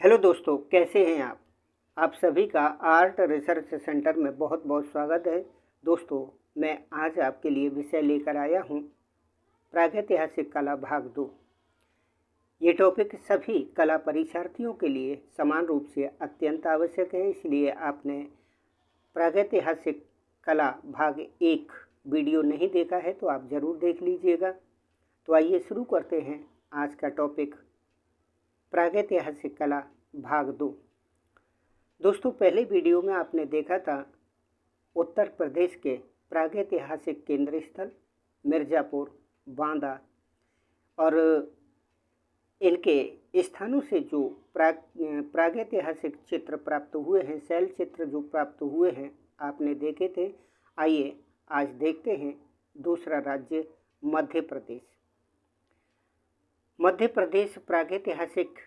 Hello दोस्तों, कैसे हैं आप सभी का आर्ट रिसर्च सेंटर में बहुत बहुत स्वागत है। दोस्तों, मैं आज आपके लिए विषय लेकर आया हूं प्रागैतिहासिक कला भाग 2। ये टॉपिक सभी कला परीक्षार्थियों के लिए समान रूप से अत्यंत आवश्यक है, इसलिए आपने प्रागैतिहासिक कला भाग 1 वीडियो नहीं देखा है तो आप ज़रूर देख लीजिएगा। तो आइए शुरू करते हैं आज का टॉपिक प्रागैतिहासिक कला भाग 2। दोस्तों, पहले वीडियो में आपने देखा था उत्तर प्रदेश के प्रागैतिहासिक केंद्र स्थल मिर्ज़ापुर, बांदा और इनके स्थानों से जो प्रागैतिहासिक चित्र प्राप्त हुए हैं, शैल चित्र जो प्राप्त हुए हैं, आपने देखे थे। आइए आज देखते हैं दूसरा राज्य मध्य प्रदेश। मध्य प्रदेश प्रागैतिहासिक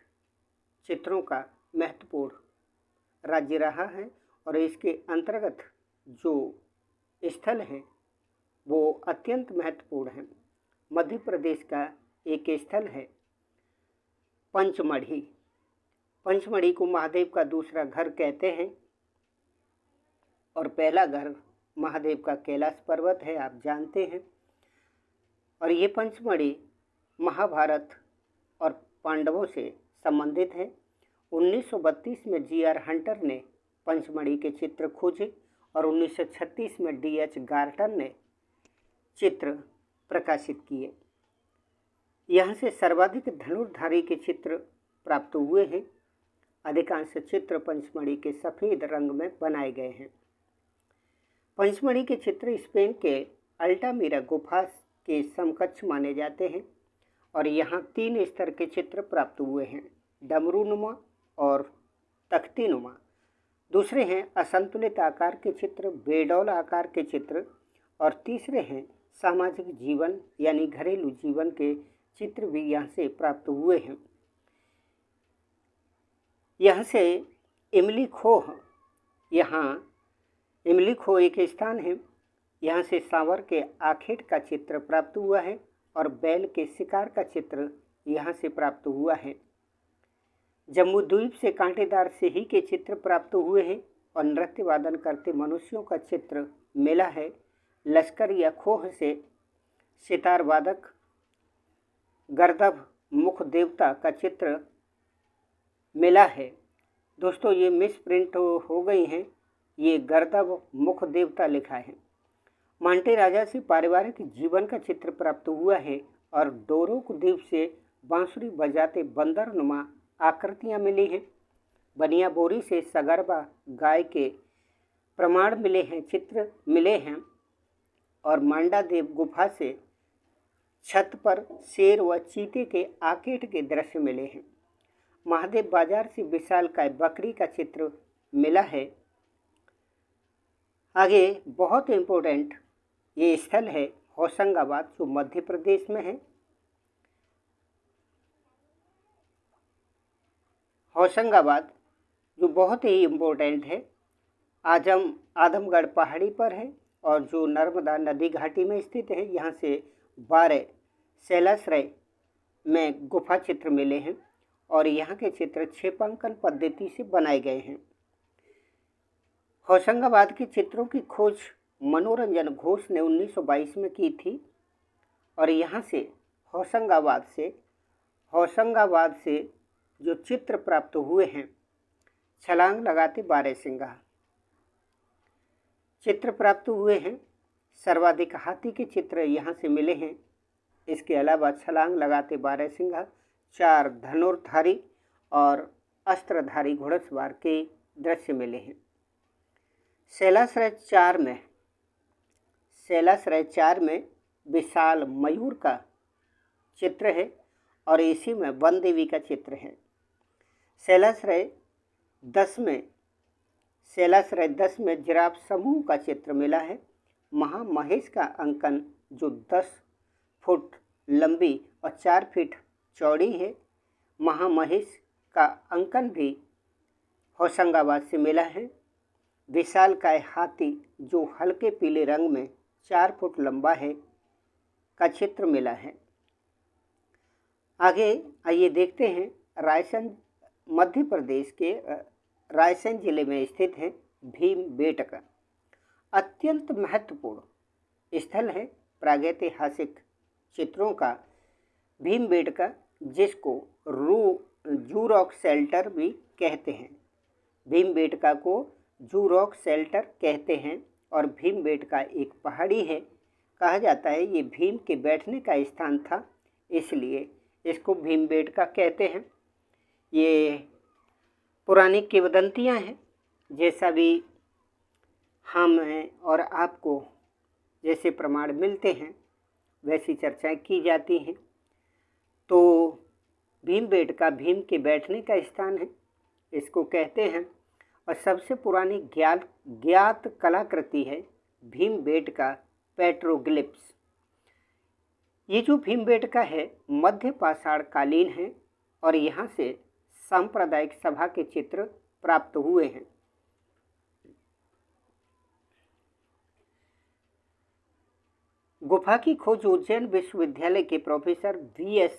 चित्रों का महत्वपूर्ण राज्य रहा है और इसके अंतर्गत जो स्थल हैं वो अत्यंत महत्वपूर्ण हैं। मध्य प्रदेश का एक स्थल है पंचमढ़ी। पंचमढ़ी को महादेव का दूसरा घर कहते हैं और पहला घर महादेव का कैलाश पर्वत है, आप जानते हैं। और ये पंचमढ़ी महाभारत और पांडवों से संबंधित है। 1932 में जी.आर. हंटर ने पंचमढ़ी के चित्र खोजे और 1936 में D.H. गार्टन ने चित्र प्रकाशित किए। यहाँ से सर्वाधिक धनुर्धारी के चित्र प्राप्त हुए हैं। अधिकांश चित्र पंचमढ़ी के सफ़ेद रंग में बनाए गए हैं। पंचमढ़ी के चित्र स्पेन के अल्टामिरा गुफा के समकक्ष माने जाते हैं और यहाँ 3 स्तर के चित्र प्राप्त हुए हैं, डमरूनुमा और तख्तीनुमा। दूसरे हैं असंतुलित आकार के चित्र, बेडौल आकार के चित्र और तीसरे हैं सामाजिक जीवन यानी घरेलू जीवन के चित्र भी यहाँ से प्राप्त हुए हैं। यहाँ से इमली खोह एक स्थान है। यहाँ से सांवर के आखेट का चित्र प्राप्त हुआ है और बैल के शिकार का चित्र यहाँ से प्राप्त हुआ है। जम्मू द्वीप से कांटेदार सिंही के चित्र प्राप्त हुए हैं और नृत्य वादन करते मनुष्यों का चित्र मिला है। लश्कर या खोह से सितार वादक गर्दभ मुख देवता का चित्र मिला है। दोस्तों, ये मिस प्रिंट हो गई हैं, ये गर्दभ मुख देवता लिखा है। मांटे राजा से पारिवारिक जीवन का चित्र प्राप्त हुआ है और डोरोक द्वीप से बांसुरी बजाते बंदरनुमा आकृतियाँ मिली हैं। बनिया बोरी से सगर्भा गाय के प्रमाण मिले हैं, चित्र मिले हैं और मांडा देव गुफा से छत पर शेर व चीते के आकेट के दृश्य मिले हैं। महादेव बाजार से विशालकाय बकरी का चित्र मिला है। आगे बहुत इम्पोर्टेंट ये स्थल है होशंगाबाद, जो मध्य प्रदेश में है। होशंगाबाद जो बहुत ही इम्पोर्टेंट है, आजमगढ़ पहाड़ी पर है और जो नर्मदा नदी घाटी में स्थित है। यहाँ से 12 शैलाश्रय में गुफा चित्र मिले हैं और यहाँ के चित्र क्षेपांकन पद्धति से बनाए गए हैं। होशंगाबाद के चित्रों की खोज मनोरंजन घोष ने 1922 में की थी और यहाँ से होशंगाबाद से जो चित्र प्राप्त हुए हैं, छलांग लगाते बारहसिंगा चित्र प्राप्त हुए हैं। सर्वाधिक हाथी के चित्र यहाँ से मिले हैं। इसके अलावा छलांग लगाते बारहसिंगा, 4 धनुर्धारी और अस्त्रधारी घोड़सवार के दृश्य मिले हैं। शैलाश्रय 4 में विशाल मयूर का चित्र है और इसी में वन देवी का चित्र है। शैलाश्रय 10 में जिराफ समूह का चित्र मिला है। महामहेश का अंकन जो 10 फुट लंबी और 4 फीट चौड़ी है। महामहेश का अंकन भी होशंगाबाद से मिला है। विशालकाय हाथी जो हल्के पीले रंग में 4 फुट लंबा है का चित्र मिला है। आगे आइए देखते हैं मध्य प्रदेश के रायसेन जिले में स्थित है भीमबेटका। अत्यंत महत्वपूर्ण स्थल है प्रागैतिहासिक चित्रों का भीमबेटका, जिसको जू रॉक शेल्टर भी कहते हैं। भीमबेटका को जू रॉक शेल्टर कहते हैं और भीमबेटका एक पहाड़ी है। कहा जाता है ये भीम के बैठने का स्थान था, इसलिए इसको भीमबेटका कहते हैं। ये पुरानी किंवदंतियाँ हैं, जैसा भी हम और आपको जैसे प्रमाण मिलते हैं वैसी चर्चाएं की जाती हैं। तो भीमबेटका भीम के बैठने का स्थान है, इसको कहते हैं। और सबसे पुरानी ज्ञात कलाकृति है भीमबेटका पेट्रोग्लिप्स। ये जो भीमबेटका है मध्य पाषाण कालीन है और यहाँ से सांप्रदायिक सभा के चित्र प्राप्त हुए हैं। गुफा की खोज उज्जैन विश्वविद्यालय के प्रोफेसर V.S.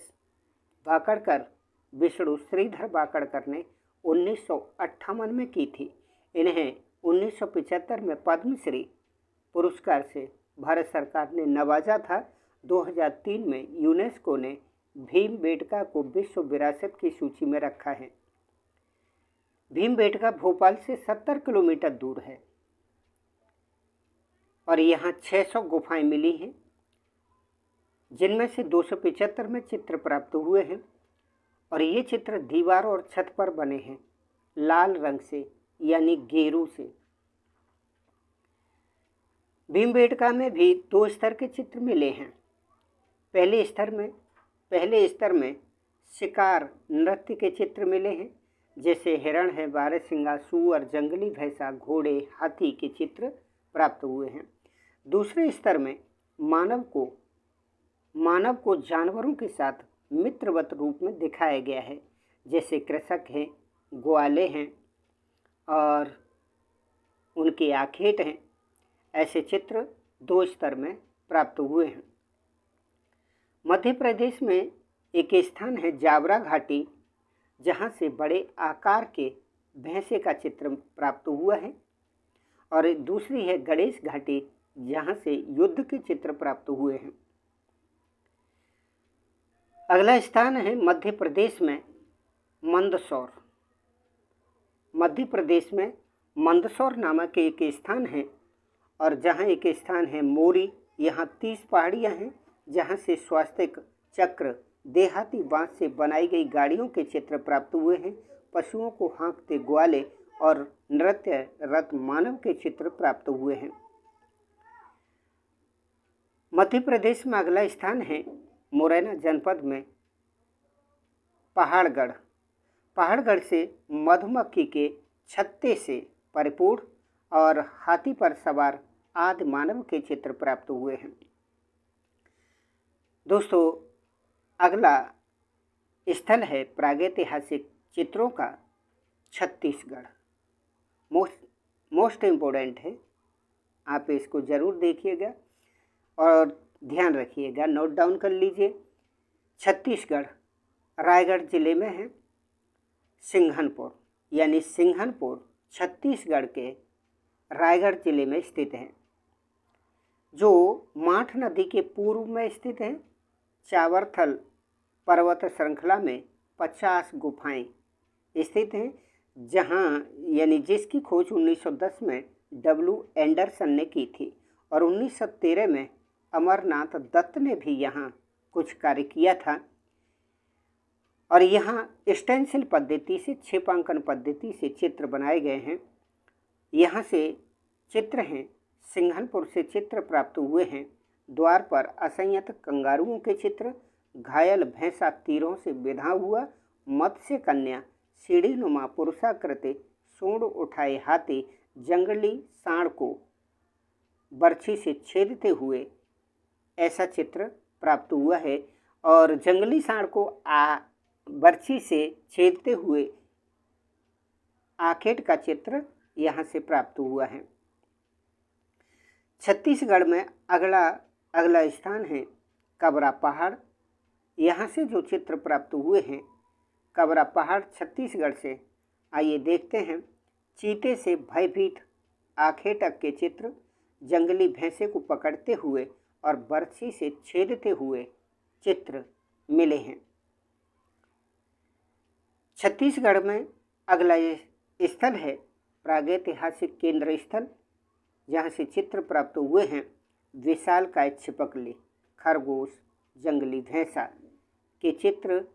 वाकड़कर, विष्णु श्रीधर वाकड़कर ने 1958 में की थी। इन्हें 1975 में पद्मश्री पुरस्कार से भारत सरकार ने नवाजा था। 2003 में यूनेस्को ने भीमबेटका को विश्व विरासत की सूची में रखा है। भीमबेटका भोपाल से 70 किलोमीटर दूर है और यहाँ 600 गुफाएं मिली हैं, जिनमें से 275 में चित्र प्राप्त हुए हैं। और ये चित्र दीवार और छत पर बने हैं लाल रंग से, यानी गेरू से। भीमबेटका में भी 2 स्तर के चित्र मिले हैं। पहले स्तर में शिकार नृत्य के चित्र मिले हैं, जैसे हिरण है, बारहसिंगा, सूअर, जंगली भैंसा, घोड़े, हाथी के चित्र प्राप्त हुए हैं। दूसरे स्तर में मानव को जानवरों के साथ मित्रवत रूप में दिखाया गया है, जैसे कृषक हैं, ग्वाले हैं और उनके आखेट हैं। ऐसे चित्र 2 स्तर में प्राप्त हुए हैं। मध्य प्रदेश में एक स्थान है जावरा घाटी, जहाँ से बड़े आकार के भैंसे का चित्र प्राप्त हुआ है। और दूसरी है गणेश घाटी, जहाँ से युद्ध के चित्र प्राप्त हुए हैं। अगला स्थान है मध्य प्रदेश में मंदसौर। मध्य प्रदेश में मंदसौर नामक एक स्थान है और जहाँ एक स्थान है मोरी। यहाँ 30 पहाड़ियाँ हैं, जहाँ से स्वास्तिक चक्र, देहाती बांस से बनाई गई गाड़ियों के चित्र प्राप्त हुए हैं। पशुओं को हाँकते ग्वाले और नृत्यरत मानव के चित्र प्राप्त हुए हैं। मध्य प्रदेश में अगला स्थान है मुरैना जनपद में पहाड़गढ़। पहाड़गढ़ से मधुमक्खी के छत्ते से परिपूर्ण और हाथी पर सवार आदि मानव के चित्र प्राप्त हुए हैं। दोस्तों, अगला स्थल है प्रागैतिहासिक चित्रों का छत्तीसगढ़। मोस्ट इम्पोर्टेंट है, आप इसको ज़रूर देखिएगा और ध्यान रखिएगा, नोट डाउन कर लीजिए। छत्तीसगढ़ रायगढ़ जिले में है। सिंघनपुर, यानी सिंघनपुर छत्तीसगढ़ के रायगढ़ जिले में स्थित है, जो माठ नदी के पूर्व में स्थित है। चावरथल पर्वत श्रृंखला में 50 गुफाएं स्थित हैं, जहां यानी जिसकी खोज 1910 में W. एंडरसन ने की थी और 1913 में अमरनाथ दत्त ने भी यहाँ कुछ कार्य किया था। और यहाँ स्टेंसिल पद्धति से, छेपांकन पद्धति से चित्र बनाए गए हैं। यहाँ से चित्र हैं, सिंघनपुर से चित्र प्राप्त हुए हैं। द्वार पर असंयत कंगारुओं के चित्र, घायल भैंसा तीरों से बिधा हुआ, मत्स्य कन्या, सीढ़ी नुमा पुरुषाकृति, सूंड उठाए हाथी, जंगली सांड को बर्छी से छेदते हुए ऐसा चित्र प्राप्त हुआ है। और जंगली सांड को बर्छी से छेदते हुए आखेट का चित्र यहाँ से प्राप्त हुआ है। छत्तीसगढ़ में अगला स्थान है कबरा पहाड़। यहाँ से जो चित्र प्राप्त हुए हैं कबरा पहाड़ छत्तीसगढ़ से। आइए देखते हैं चीते से भयभीत आखेटक के चित्र, जंगली भैंसे को पकड़ते हुए और बरछी से छेदते हुए चित्र मिले हैं। छत्तीसगढ़ में अगला स्थल है प्रागैतिहासिक केंद्र स्थल, जहाँ से चित्र प्राप्त हुए हैं विशालकाय छिपकली, खरगोश, जंगली भैंसा के चित्र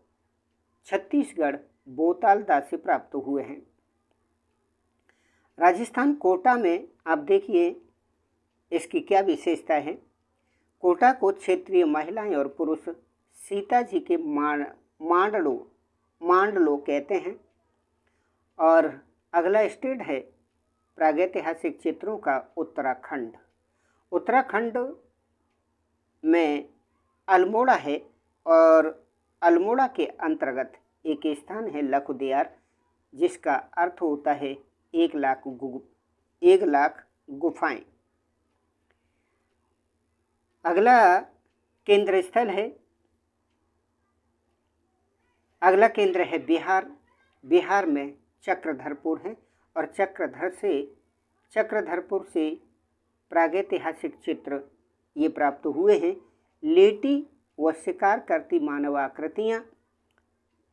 छत्तीसगढ़ बोतालदा से प्राप्त हुए हैं। राजस्थान कोटा में आप देखिए इसकी क्या विशेषता है। कोटा को क्षेत्रीय महिलाएं और पुरुष सीता जी के मांडलो कहते हैं। और अगला स्टेट है प्रागैतिहासिक चित्रों का उत्तराखंड। उत्तराखंड में अल्मोड़ा है और अल्मोड़ा के अंतर्गत एक स्थान है लखुदियार, जिसका अर्थ होता है 1,00,000 गुफाएं। अगला केंद्र स्थल है, अगला केंद्र है बिहार। बिहार में चक्रधरपुर है और चक्रधरपुर से प्रागैतिहासिक चित्र ये प्राप्त हुए हैं। लेटी व शिकार करती मानव आकृतियाँ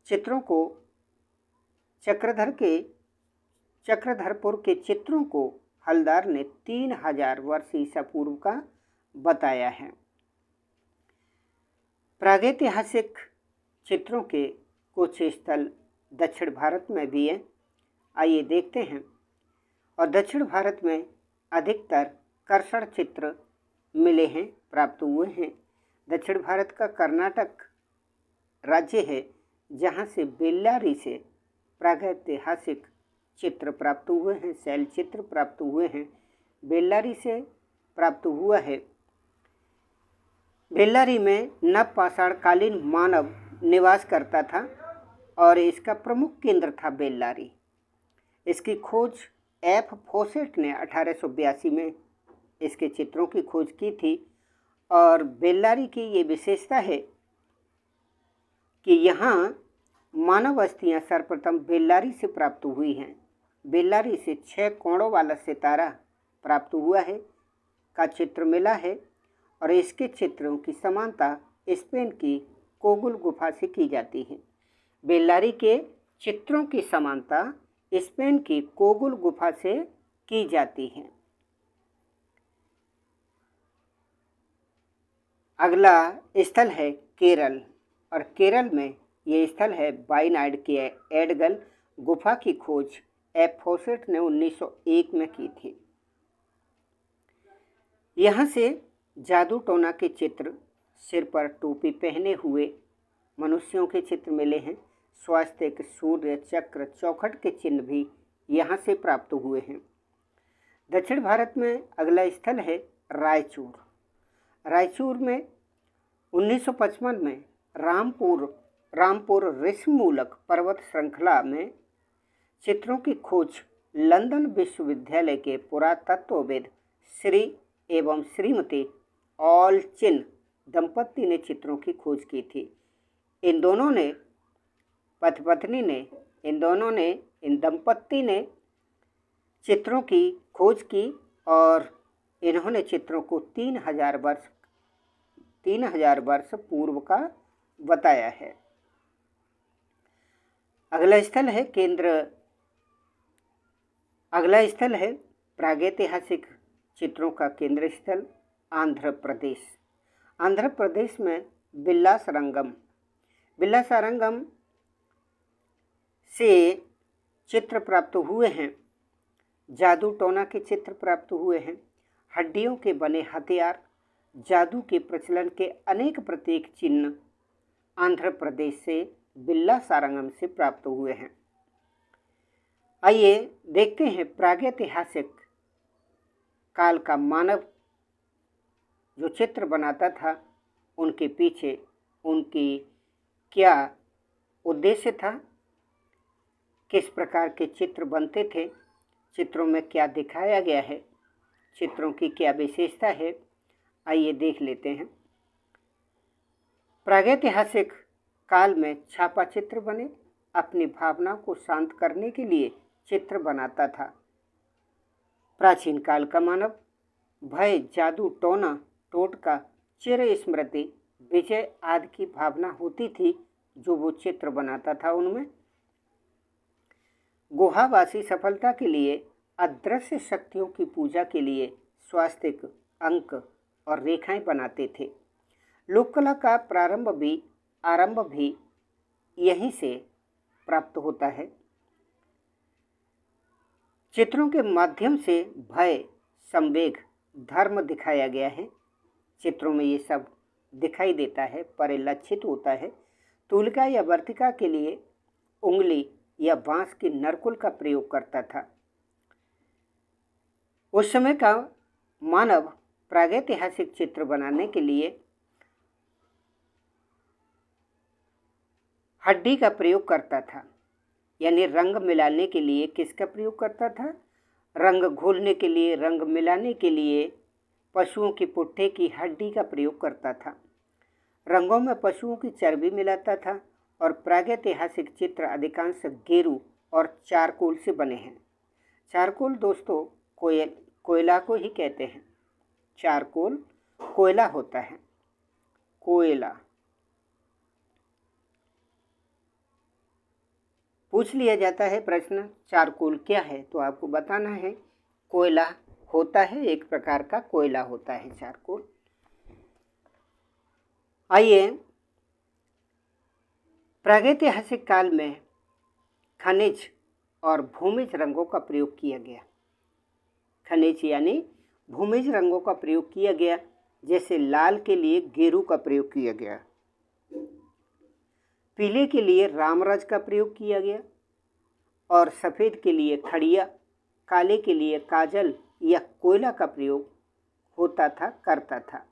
चित्रों को चक्रधरपुर के चित्रों को हलदार ने 3000 वर्ष ईसा पूर्व का बताया है। प्रागैतिहासिक चित्रों के कुछ स्थल दक्षिण भारत में भी हैं। आइए देखते हैं। और दक्षिण भारत में अधिकतर कर्षण चित्र मिले हैं, प्राप्त हुए हैं। दक्षिण भारत का कर्नाटक राज्य है, जहाँ से बेल्लारी से प्रागैतिहासिक चित्र प्राप्त हुए हैं, शैल चित्र प्राप्त हुए हैं। बेल्लारी से प्राप्त हुआ है। बेल्लारी में नवपाषाणकालीन मानव निवास करता था और इसका प्रमुख केंद्र था बेल्लारी। इसकी खोज एफ फोसेट ने 1882 में इसके चित्रों की खोज की थी। और बेल्लारी की ये विशेषता है कि यहाँ मानव अस्थियाँ सर्वप्रथम बेल्लारी से प्राप्त हुई हैं। बेल्लारी से 6 कोणों वाला सितारा प्राप्त हुआ है का चित्र मिला है और इसके चित्रों की समानता स्पेन की कोगुल गुफा से की जाती है। बेल्लारी के चित्रों की समानता स्पेन की कोगुल गुफा से की जाती है। अगला स्थल है केरल और केरल में ये स्थल है वायनाड के एडगल गुफा की खोज एफ फोसेट ने 1901 में की थी। यहाँ से जादू टोना के चित्र, सिर पर टोपी पहने हुए मनुष्यों के चित्र मिले हैं। स्वास्तिक, सूर्य चक्र, चौखट के चिन्ह भी यहाँ से प्राप्त हुए हैं। दक्षिण भारत में अगला स्थल है रायचूर। रायचूर में 1955 में रामपुर ऋषिमूलक पर्वत श्रृंखला में चित्रों की खोज लंदन विश्वविद्यालय के पुरातत्वविद श्री एवं श्रीमती ऑलचिन दंपत्ति ने चित्रों की खोज की थी। इन दंपत्ति ने चित्रों की खोज की और इन्होंने चित्रों को 3000 वर्ष पूर्व का बताया है। अगला स्थल है प्रागैतिहासिक चित्रों का केंद्र स्थल आंध्र प्रदेश। आंध्र प्रदेश में बिल्लासारंगम से चित्र प्राप्त हुए हैं। जादू टोना के चित्र प्राप्त हुए हैं। हड्डियों के बने हथियार, जादू के प्रचलन के अनेक प्रतीक चिन्ह आंध्र प्रदेश से बिल्लासारंगम से प्राप्त हुए हैं। आइए देखते हैं प्रागैतिहासिक काल का मानव जो चित्र बनाता था, उनके पीछे उनकी क्या उद्देश्य था, किस प्रकार के चित्र बनते थे, चित्रों में क्या दिखाया गया है, चित्रों की क्या विशेषता है, आइए देख लेते हैं। प्रागैतिहासिक काल में छापा चित्र बने, अपनी भावनाओं को शांत करने के लिए चित्र बनाता था। प्राचीन काल का मानव भय, जादू, टोना, टोटका, चिर स्मृति, विजय आदि की भावना होती थी जो वो चित्र बनाता था। उनमें गुहावासी सफलता के लिए, अदृश्य शक्तियों की पूजा के लिए स्वास्तिक, अंक और रेखाएं बनाते थे। लोक कला का आरंभ भी यहीं से प्राप्त होता है। चित्रों के माध्यम से भय, संवेग, धर्म दिखाया गया है। चित्रों में ये सब दिखाई देता है, परिलक्षित होता है। तूलिका या वर्तिका के लिए उंगली या बांस की नरकुल का प्रयोग करता था। उस समय का मानव प्रागैतिहासिक चित्र बनाने के लिए हड्डी का प्रयोग करता था, यानी रंग मिलाने के लिए किसका प्रयोग करता था? रंग घोलने के लिए, रंग मिलाने के लिए पशुओं की पुट्ठे की हड्डी का प्रयोग करता था। रंगों में पशुओं की चर्बी मिलाता था और प्रागैतिहासिक चित्र अधिकांश गेरू और चारकोल से बने हैं। चारकोल दोस्तों कोयला को ही कहते हैं। चारकोल कोयला होता है, कोयला। पूछ लिया जाता है प्रश्न, चारकोल क्या है? तो आपको बताना है कोयला होता है, एक प्रकार का कोयला होता है चारकोल। आइए, प्रागैतिहासिक काल में खनिज और भूमिज रंगों का प्रयोग किया गया। खनिज यानी भूमिज रंगों का प्रयोग किया गया। जैसे लाल के लिए गेरू का प्रयोग किया गया, पीले के लिए रामराज का प्रयोग किया गया और सफ़ेद के लिए खड़िया, काले के लिए काजल या कोयला का प्रयोग होता था, करता था।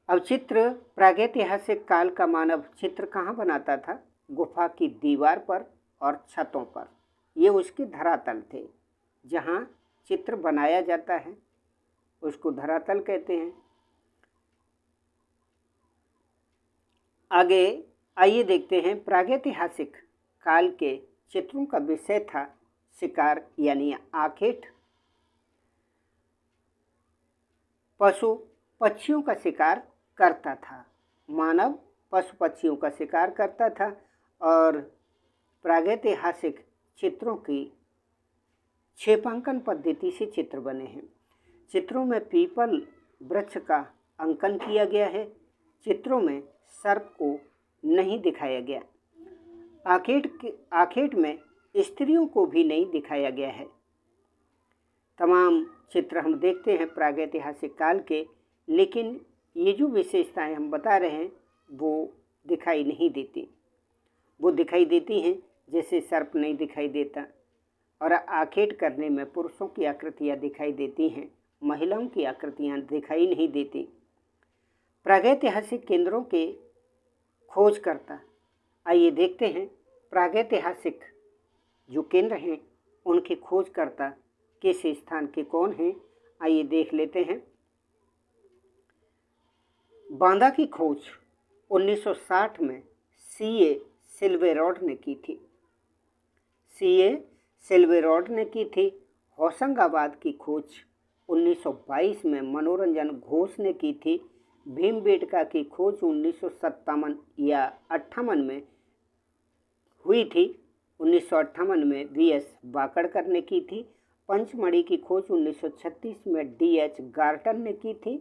अब चित्र, प्रागैतिहासिक काल का मानव चित्र कहाँ बनाता था? गुफा की दीवार पर और छतों पर। ये उसके धरातल थे, जहाँ चित्र बनाया जाता है उसको धरातल कहते हैं। आगे आइए देखते हैं, प्रागैतिहासिक काल के चित्रों का विषय था शिकार यानी आखेट। पशु पक्षियों का शिकार करता था। मानव पशु पक्षियों का शिकार करता था और प्रागैतिहासिक चित्रों की क्षेपांकन पद्धति से चित्र बने हैं। चित्रों में पीपल वृक्ष का अंकन किया गया है। चित्रों में सर्प को नहीं दिखाया गया। आखेट में स्त्रियों को भी नहीं दिखाया गया है। तमाम चित्र हम देखते हैं प्रागैतिहासिक काल के, लेकिन ये जो विशेषताएं हम बता रहे हैं वो दिखाई नहीं देती। वो दिखाई देती हैं जैसे सर्प नहीं दिखाई देता, और आखेट करने में पुरुषों की आकृतियाँ दिखाई देती हैं, महिलाओं की आकृतियाँ दिखाई नहीं देती। प्रागैतिहासिक केंद्रों के खोजकर्ता, आइए देखते हैं प्रागैतिहासिक जो केंद्र हैं उनके खोजकर्ता किस स्थान के कौन हैं। आइए देख लेते हैं। बांदा की खोज 1960 में C.A. सिल्वेरॉड ने की थी। C.A. सिल्वेरॉड ने की थी। होशंगाबाद की खोज 1922 में मनोरंजन घोष ने की थी। भीमबेटका की खोज 1957 या 58 में हुई थी। 1958 में V.S. वाकड़कर ने की थी। पंचमढ़ी की खोज 1936 में D.H. गार्टन ने की थी।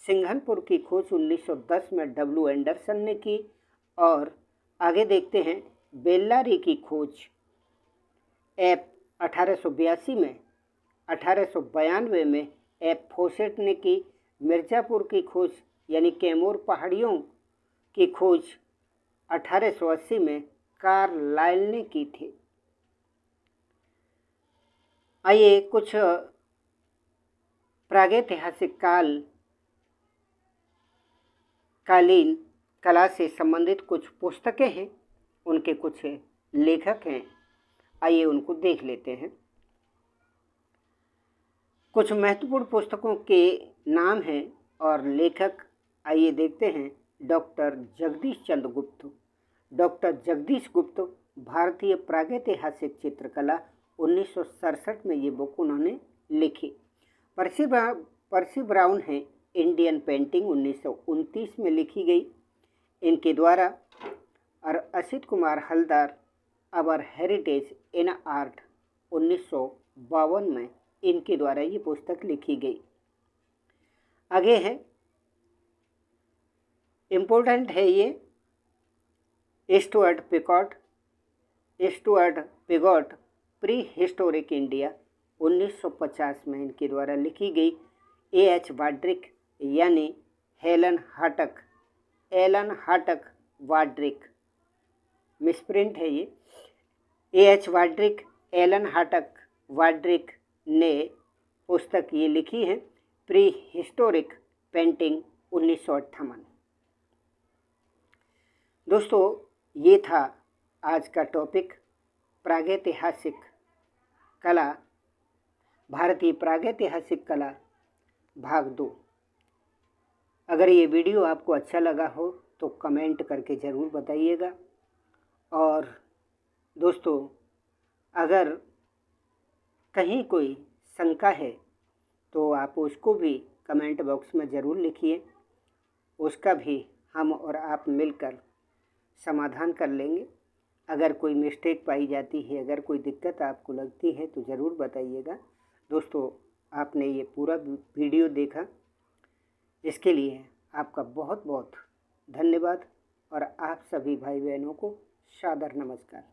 सिंघनपुर की खोज 1910 में W. एंडरसन ने की। और आगे देखते हैं, बेल्लारी की खोज F. 1882 में, 1892 में F. फोसेट ने की। मिर्ज़ापुर की खोज यानी कैमूर पहाड़ियों की खोज 1880 में कार्लाइल ने की थी। आइए कुछ प्रागैतिहासिक कालीन कला से संबंधित कुछ पुस्तकें हैं, उनके कुछ लेखक हैं, आइए उनको देख लेते हैं। कुछ महत्वपूर्ण पुस्तकों के नाम हैं और लेखक, आइए देखते हैं। डॉक्टर जगदीश चंद्र गुप्त, डॉक्टर जगदीश गुप्त, भारतीय प्रागैतिहासिक चित्रकला, 1967 में ये बुक उन्होंने लिखी। पर्सी ब्राउन है, इंडियन पेंटिंग, 1929 में लिखी गई इनके द्वारा। और Asit Kumar Haldar, our heritage in art, 1952 में इनके द्वारा ये पुस्तक लिखी गई। आगे है, इम्पोर्टेंट है ये, Stuart Pigott, pre historic India, 1950 में इनके द्वारा लिखी गई। एच वाड्रिक यानी एलन हाटक वाड्रिक, मिसप्रिंट है ये। एच वाड्रिक, एलन हाटक वाड्रिक ने पुस्तक ये लिखी है, प्री हिस्टोरिक पेंटिंग, 1958। दोस्तों, ये था आज का टॉपिक, प्रागैतिहासिक कला, भारतीय प्रागैतिहासिक कला भाग 2। अगर ये वीडियो आपको अच्छा लगा हो तो कमेंट करके ज़रूर बताइएगा। और दोस्तों, अगर कहीं कोई शंका है तो आप उसको भी कमेंट बॉक्स में ज़रूर लिखिए, उसका भी हम और आप मिलकर समाधान कर लेंगे। अगर कोई मिस्टेक पाई जाती है, अगर कोई दिक्कत आपको लगती है तो ज़रूर बताइएगा। दोस्तों, आपने ये पूरा वीडियो देखा, इसके लिए आपका बहुत बहुत धन्यवाद और आप सभी भाई बहनों को सादर नमस्कार।